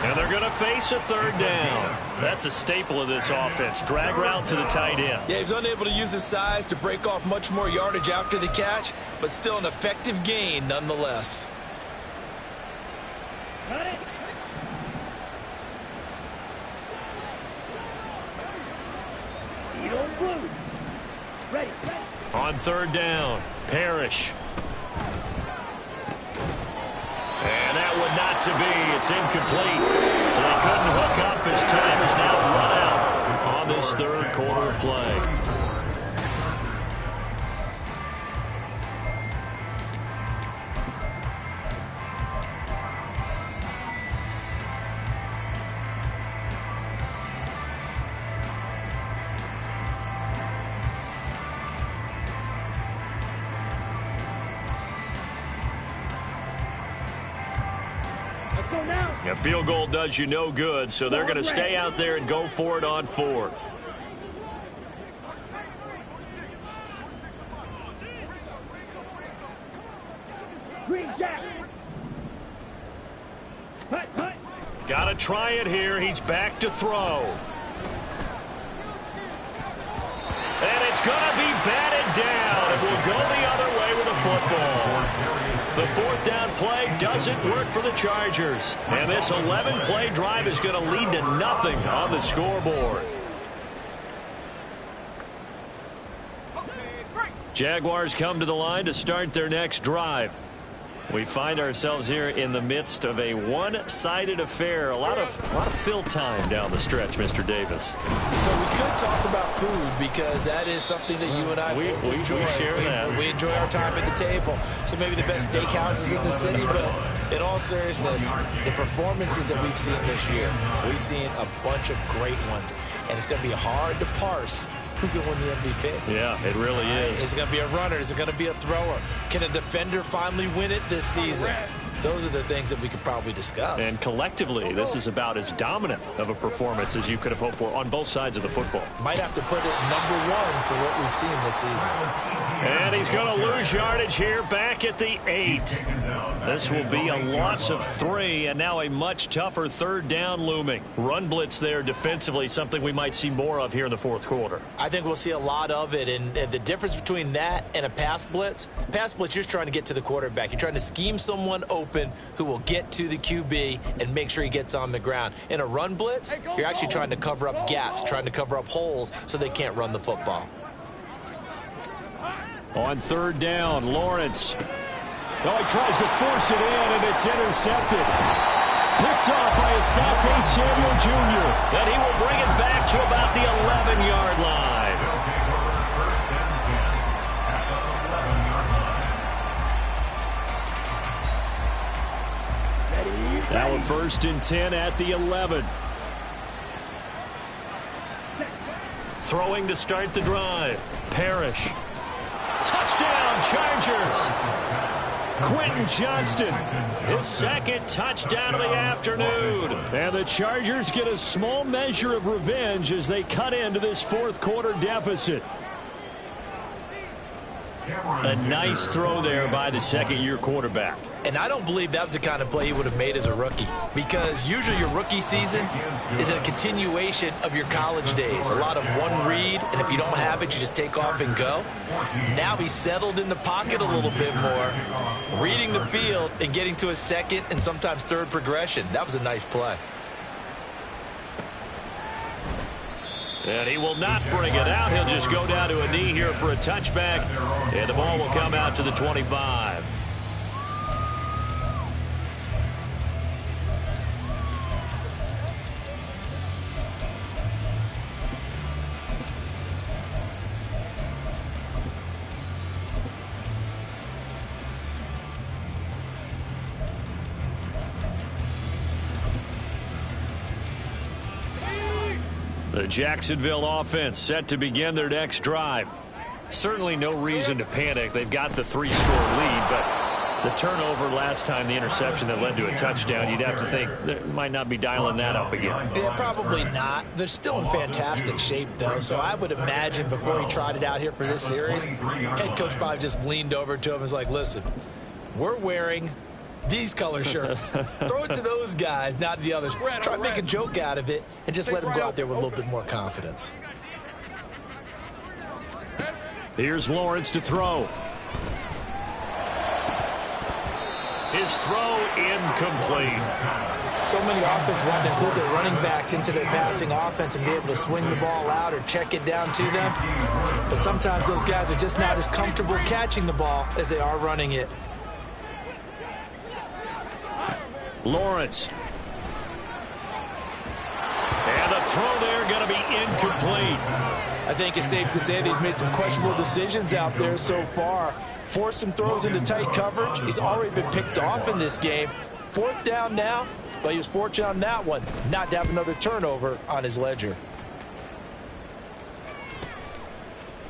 [SPEAKER 1] and they're going to face a 3rd down. That's a staple of this offense. Drag route to the tight end.
[SPEAKER 4] Yeah, he's unable to use his size to break off much more yardage after the catch, but still an effective gain nonetheless.
[SPEAKER 3] Got it. Blue. Ready.
[SPEAKER 1] On 3rd down, Parrish. And that one not to be. It's incomplete. So they couldn't hook up as time is now run out on this 3rd quarter play. A field goal does you no good, so they're going to stay out there and go for it on 4th.
[SPEAKER 3] Green Jack.
[SPEAKER 1] Got to try it here. He's back to throw. And it's going to be batted down. It will go the other way with a football. The 4th down play doesn't work for the Chargers. And this 11-play drive is going to lead to nothing on the scoreboard. Jaguars come to the line to start their next drive. We find ourselves here in the midst of a one-sided affair. A lot of fill time down the stretch, Mr. Davis.
[SPEAKER 4] So we could talk about food because that is something that you and I enjoy.
[SPEAKER 1] We share that.
[SPEAKER 4] We enjoy our time at the table. So maybe the best steakhouses in the city, but in all seriousness, the performances that we've seen this year, we've seen a bunch of great ones. And it's going to be hard to parse who's going to win the MVP.
[SPEAKER 1] Yeah, it really is.
[SPEAKER 4] Is it going to be a runner? Is it going to be a thrower? Can a defender finally win it this season? Those are the things that we could probably discuss.
[SPEAKER 1] And collectively, this is about as dominant of a performance as you could have hoped for on both sides of the football.
[SPEAKER 4] Might have to put it #1 for what we've seen this season.
[SPEAKER 1] And he's going to lose yardage here back at the 8. This will be a loss of 3, and now a much tougher 3rd down looming. Run blitz there defensively, something we might see more of here in the 4th quarter.
[SPEAKER 4] I think we'll see a lot of it, and the difference between that and a pass blitz, you're just trying to get to the quarterback. You're trying to scheme someone open who will get to the QB and make sure he gets on the ground. In a run blitz, you're actually trying to cover up gaps, trying to cover up holes so they can't run the football.
[SPEAKER 2] On 3rd down, Lawrence. Oh, he tries to force it in, and it's intercepted. Picked off by Asante Samuel Jr.
[SPEAKER 1] And he will bring it back to about the 11-yard line.
[SPEAKER 2] Now a 1st and 10 at the 11.
[SPEAKER 1] Throwing to start the drive. Parrish. Touchdown, Chargers.
[SPEAKER 2] Quentin Johnston.
[SPEAKER 1] His 2nd touchdown of the afternoon.
[SPEAKER 2] And the Chargers get a small measure of revenge as they cut into this 4th quarter deficit.
[SPEAKER 1] A nice throw there by the 2nd-year quarterback.
[SPEAKER 4] And I don't believe that was the kind of play he would have made as a rookie, because usually your rookie season is a continuation of your college days. A lot of one read, and if you don't have it, you just take off and go. Now he's settled in the pocket a little bit more, reading the field and getting to a 2nd and sometimes 3rd progression. That was a nice play.
[SPEAKER 1] And he will not bring it out. He'll just go down to a knee here for a touchback, and the ball will come out to the 25. The Jacksonville offense set to begin their next drive. Certainly no reason to panic. They've got the 3-score lead, but the turnover last time, the interception that led to a touchdown, you'd have to think they might not be dialing that up again.
[SPEAKER 4] Yeah, probably not. They're still in fantastic shape, though, so I would imagine before he trotted out here for this series, head coach probably just leaned over to him and was like, listen, we're wearing these color shirts. Throw it to those guys, not the others. Try to make a joke out of it and just let him go out there with a little bit more confidence.
[SPEAKER 2] Here's Lawrence to throw.
[SPEAKER 1] His throw incomplete.
[SPEAKER 4] So many offenses want to include their running backs into their passing offense and be able to swing the ball out or check it down to them. But sometimes those guys are just not as comfortable catching the ball as they are running it.
[SPEAKER 2] Lawrence.
[SPEAKER 1] And the throw there going to be incomplete.
[SPEAKER 4] I think it's safe to say that he's made some questionable decisions out there so far. Forced some throws into tight coverage. He's already been picked off in this game. 4th down now, but he was fortunate on that one not to have another turnover on his ledger.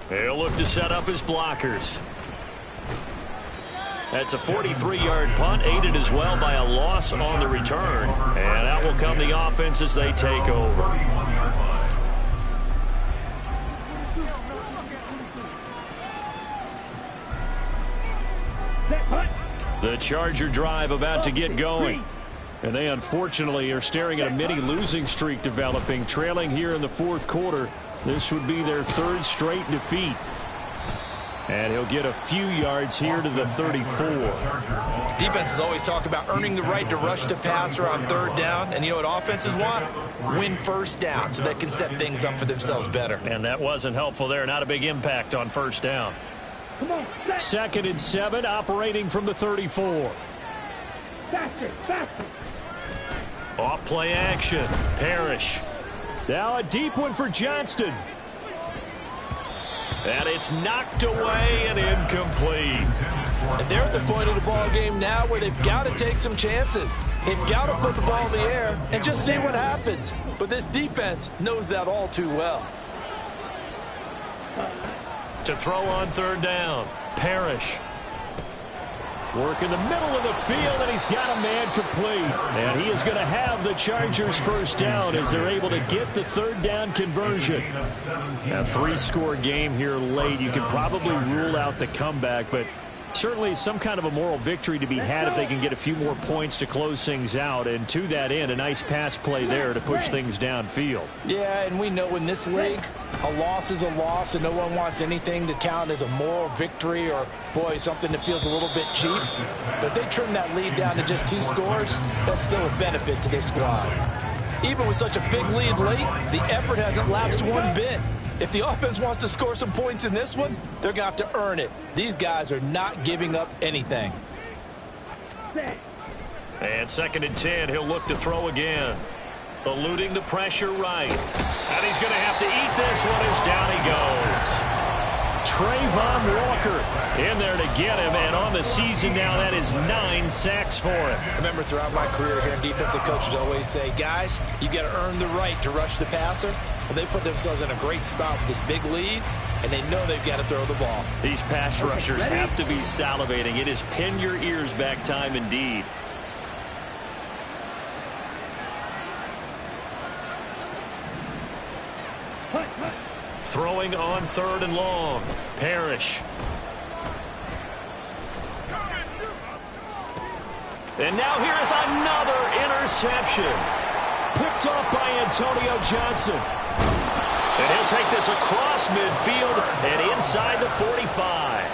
[SPEAKER 1] He'll look to set up his blockers. That's a 43-yard punt, aided as well by a loss on the return. And out will come the offense as they take over. The Charger drive about to get going. And they unfortunately are staring at a mini losing streak developing, trailing here in the fourth quarter. This would be their third straight defeat. And he'll get a few yards here to the 34.
[SPEAKER 4] Defenses always talk about earning the right to rush the passer on third down. And you know what offenses want? Win first down so they can set things up for themselves better.
[SPEAKER 1] And that wasn't helpful there. Not a big impact on first down.
[SPEAKER 2] 2nd and 7, operating from the 34.
[SPEAKER 1] Off play action. Parrish.
[SPEAKER 2] Now a deep one for Johnston.
[SPEAKER 1] And it's knocked away and incomplete.
[SPEAKER 5] And they're at the point of the ball game now where they've got to take some chances. They've got to put the ball in the air and just see what happens. But this defense knows that all too well.
[SPEAKER 1] To throw on third down. Parrish.
[SPEAKER 2] Work in the middle of the field, and he's got a man complete. And he is going to have the Chargers first down as they're able to get the third down conversion. A 3-score game here late. You can probably rule out the comeback, but certainly some kind of a moral victory to be had if they can get a few more points to close things out. And to that end, a nice pass play there to push things downfield.
[SPEAKER 4] Yeah, and we know in this league, a loss is a loss, and no one wants anything to count as a moral victory or, boy, something that feels a little bit cheap. But if they trim that lead down to just 2 scores, that's still a benefit to this squad.
[SPEAKER 5] Even with such a big lead late, the effort hasn't lapsed one bit. If the offense wants to score some points in this one, they're going to have to earn it. These guys are not giving up anything.
[SPEAKER 1] And 2nd and 10, he'll look to throw again. Eluding the pressure right. And he's going to have to eat this one as down he goes.
[SPEAKER 2] Trayvon Walker in there to get him, and on the season now, that is 9 sacks for him.
[SPEAKER 4] I remember throughout my career here, defensive coaches always say, guys, you got to earn the right to rush the passer. Well, they put themselves in a great spot with this big lead, and they know they've got to throw the ball.
[SPEAKER 1] These pass rushers have to be salivating. It is pin your ears back time indeed. Throwing on 3rd and long. Parrish. And now here is another interception.
[SPEAKER 2] Picked off by Antonio Johnson.
[SPEAKER 1] And he'll take this across midfield and inside the 45.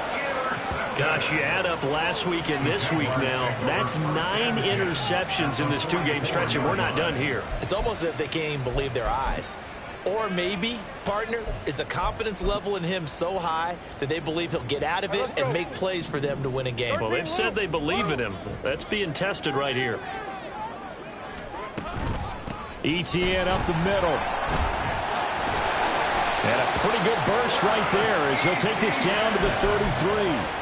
[SPEAKER 1] Gosh, you add up last week and this week now. That's 9 interceptions in this 2-game stretch, and we're not done here.
[SPEAKER 4] It's almost as if they can't even believe their eyes. Or maybe, partner, is the confidence level in him so high that they believe he'll get out of it and make plays for them to win a game.
[SPEAKER 1] Well, they've said they believe in him. That's being tested right here.
[SPEAKER 2] Etienne up the middle. And a pretty good burst right there as he'll take this down to the 33.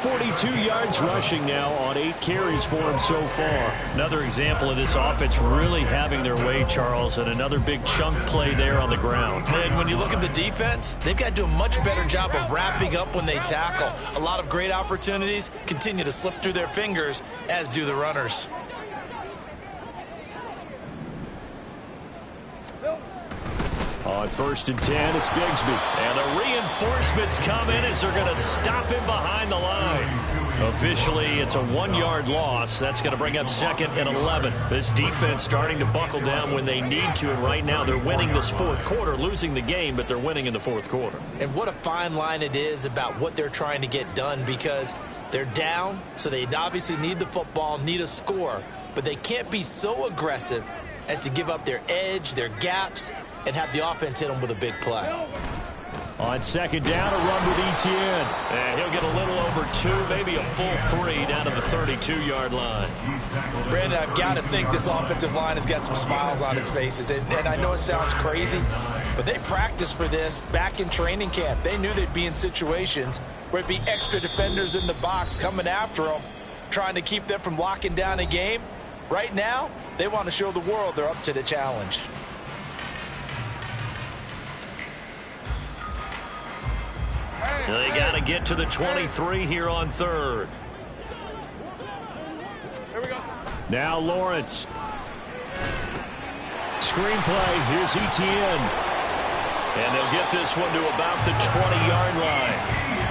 [SPEAKER 2] 42 yards rushing now on 8 carries for him so far.
[SPEAKER 1] Another example of this offense really having their way, Charles, and another big chunk play there on the ground.
[SPEAKER 4] And when you look at the defense, they've got to do a much better job of wrapping up when they tackle. A lot of great opportunities continue to slip through their fingers, as do the runners.
[SPEAKER 2] On 1st and 10, it's Bigsby.
[SPEAKER 1] And the reinforcements come in as they're going to stop him behind the line. Officially, it's a 1-yard loss. That's going to bring up 2nd and 11. This defense starting to buckle down when they need to, and right now they're winning this 4th quarter, losing the game, but they're winning in the 4th quarter.
[SPEAKER 4] And what a fine line it is about what they're trying to get done, because they're down, so they obviously need the football, need a score, but they can't be so aggressive as to give up their edge, their gaps, and have the offense hit them with a big play.
[SPEAKER 2] On 2nd down, a run with Etienne.
[SPEAKER 1] And he'll get a little over 2, maybe a full 3 down to the 32-yard line.
[SPEAKER 4] Brandon, I've got to think this offensive line has got some smiles on its faces. And I know it sounds crazy, but they practiced for this back in training camp. They knew they'd be in situations where it'd be extra defenders in the box coming after them, trying to keep them from locking down a game. Right now, they want to show the world they're up to the challenge.
[SPEAKER 1] They got to get to the 23 here on 3rd.
[SPEAKER 2] Now Lawrence. Screenplay. Here's Etienne.
[SPEAKER 1] And they'll get this one to about the 20-yard line.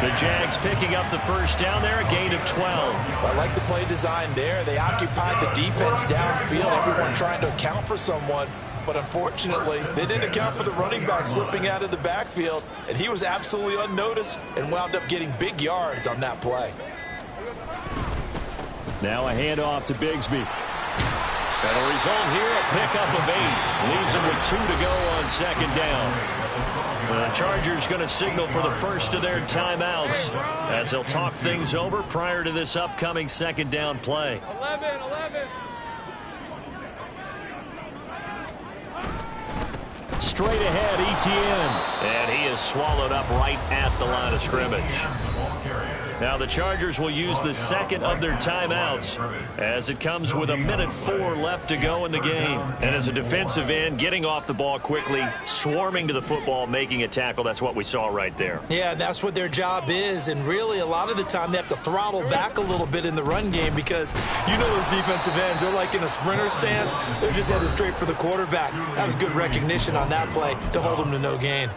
[SPEAKER 1] The Jags picking up the first down there, a gain of 12.
[SPEAKER 4] I like the play design there. They occupied the defense downfield, everyone trying to account for someone. But unfortunately, they didn't account for the running back slipping out of the backfield, and he was absolutely unnoticed and wound up getting big yards on that play.
[SPEAKER 2] Now a handoff to Bigsby.
[SPEAKER 1] And a result here, a pickup of 8. Leaves them with 2 to go on second down. The Chargers going to signal for the first of their timeouts as they'll talk things over prior to this upcoming second down play.
[SPEAKER 7] 11.
[SPEAKER 2] Straight ahead, Etienne.
[SPEAKER 1] And he is swallowed up right at the line of scrimmage. Now the Chargers will use the second of their timeouts as it comes with 1:04 left to go in the game. And as a defensive end, getting off the ball quickly, swarming to the football, making a tackle, that's what we saw right there.
[SPEAKER 4] Yeah, that's what their job is. And really, a lot of the time, they have to throttle back a little bit in the run game because you know those defensive ends, they're like in a sprinter stance. They're just headed straight for the quarterback. That was good recognition on that play to hold them to no gain.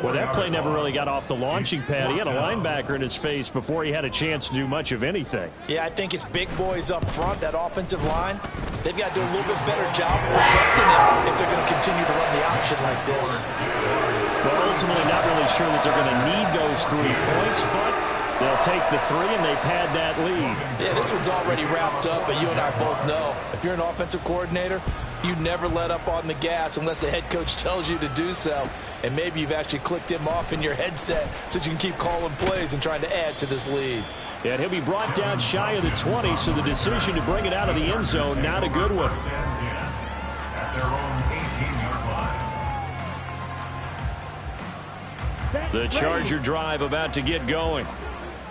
[SPEAKER 2] Well, that play never really got off the launching pad. He had a linebacker in his face before he had a chance to do much of anything.
[SPEAKER 4] Yeah, I think it's big boys up front, that offensive line. They've got to do a little bit better job protecting him if they're going to continue to run the option like this.
[SPEAKER 2] Well, ultimately not really sure that they're going to need those 3 points, but they'll take the 3 and they pad that lead.
[SPEAKER 4] Yeah, this one's already wrapped up, but you and I both know if you're an offensive coordinator, you never let up on the gas unless the head coach tells you to do so. And maybe you've actually clicked him off in your headset so you can keep calling plays and trying to add to this lead.
[SPEAKER 2] And he'll be brought down shy of the 20, so the decision to bring it out of the end zone, not a good one. The Charger drive about to get going.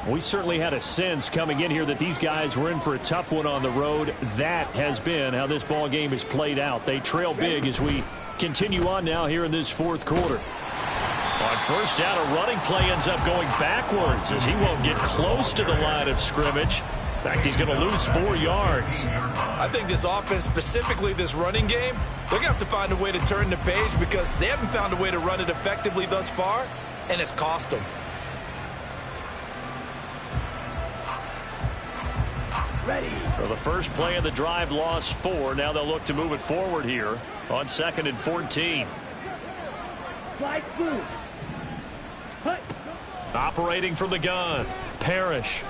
[SPEAKER 2] We certainly had a sense coming in here that these guys were in for a tough one on the road. That has been how this ball game has played out. They trail big as we continue on now here in this fourth quarter.
[SPEAKER 1] On first down, a running play ends up going backwards as he won't get close to the line of scrimmage. In fact, he's going to lose 4 yards.
[SPEAKER 4] I think this offense, specifically this running game, they're going to have to find a way to turn the page because they haven't found a way to run it effectively thus far, and it's cost them.
[SPEAKER 1] For the first play of the drive, lost 4. Now they'll look to move it forward here on 2nd and 14. Operating from the gun, Parrish.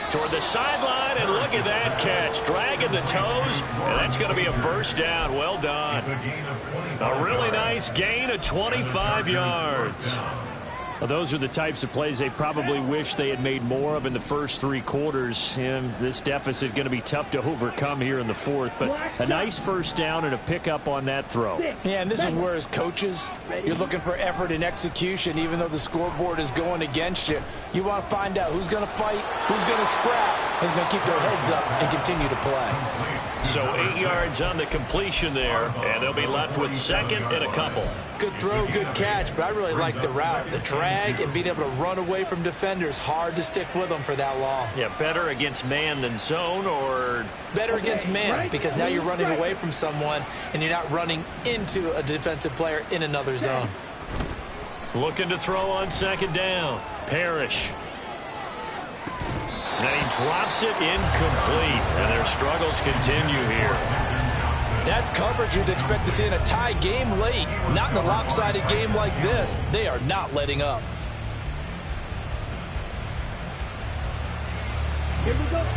[SPEAKER 1] Toward the sideline, and look at that catch. Dragging the toes, and that's going to be a first down. Well done. A really nice gain of 25 yards.
[SPEAKER 2] Well, those are the types of plays they probably wish they had made more of in the first 3 quarters. And this deficit going to be tough to overcome here in the fourth. But a nice first down and a pickup on that throw.
[SPEAKER 4] Yeah, and this is where as coaches, you're looking for effort and execution. Even though the scoreboard is going against you, you want to find out who's going to fight, who's going to scrap, who's going to keep their heads up and continue to play.
[SPEAKER 1] So 8 yards on the completion there, and they'll be left with 2nd and a couple.
[SPEAKER 4] Good throw, good catch, but I really like the route. The drag and being able to run away from defenders, hard to stick with them for that long.
[SPEAKER 1] Yeah, better against man than zone, or
[SPEAKER 4] better against man, because now you're running away from someone and you're not running into a defensive player in another zone.
[SPEAKER 1] Looking to throw on 2nd down. Parrish. And he drops it incomplete, and their struggles continue here.
[SPEAKER 4] That's coverage you'd expect to see in a tie game late. Not in a lopsided game like this. They are not letting up.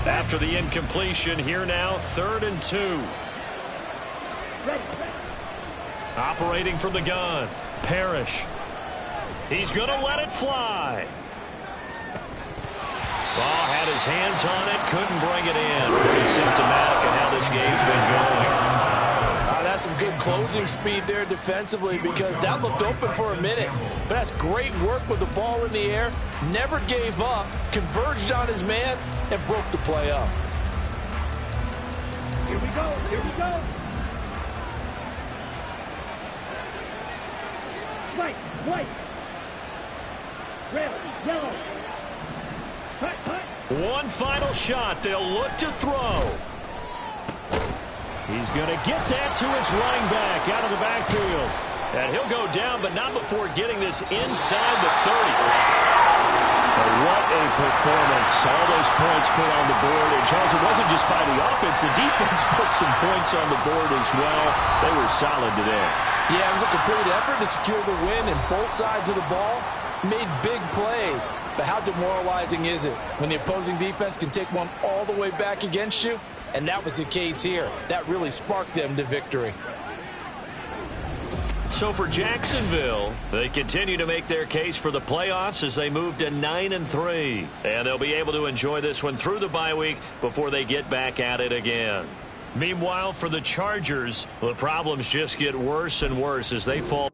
[SPEAKER 1] After the incompletion, here now, 3rd and 2. Operating from the gun, Parrish. He's going to let it fly. Ball had his hands on it, couldn't bring it in. Pretty symptomatic of how this game's been going.
[SPEAKER 4] That's some good closing speed there defensively because that looked open for a minute. But that's great work with the ball in the air. Never gave up, converged on his man, and broke the play up.
[SPEAKER 3] Here we go, here we go. White, red, yellow.
[SPEAKER 1] One final shot. They'll look to throw.
[SPEAKER 2] He's going to get that to his running back out of the backfield.
[SPEAKER 1] And he'll go down, but not before getting this inside the 30.
[SPEAKER 2] But what a performance. All those points put on the board. And, Charles, it wasn't just by the offense. The defense put some points on the board as well. They were solid today.
[SPEAKER 4] Yeah, it was a complete effort to secure the win, and both sides of the ball made big plays. But how demoralizing is it when the opposing defense can take one all the way back against you? And that was the case here. That really sparked them to victory.
[SPEAKER 1] So for Jacksonville, they continue to make their case for the playoffs as they move to 9-3. And they'll be able to enjoy this one through the bye week before they get back at it again. Meanwhile, for the Chargers, the problems just get worse and worse as they fall.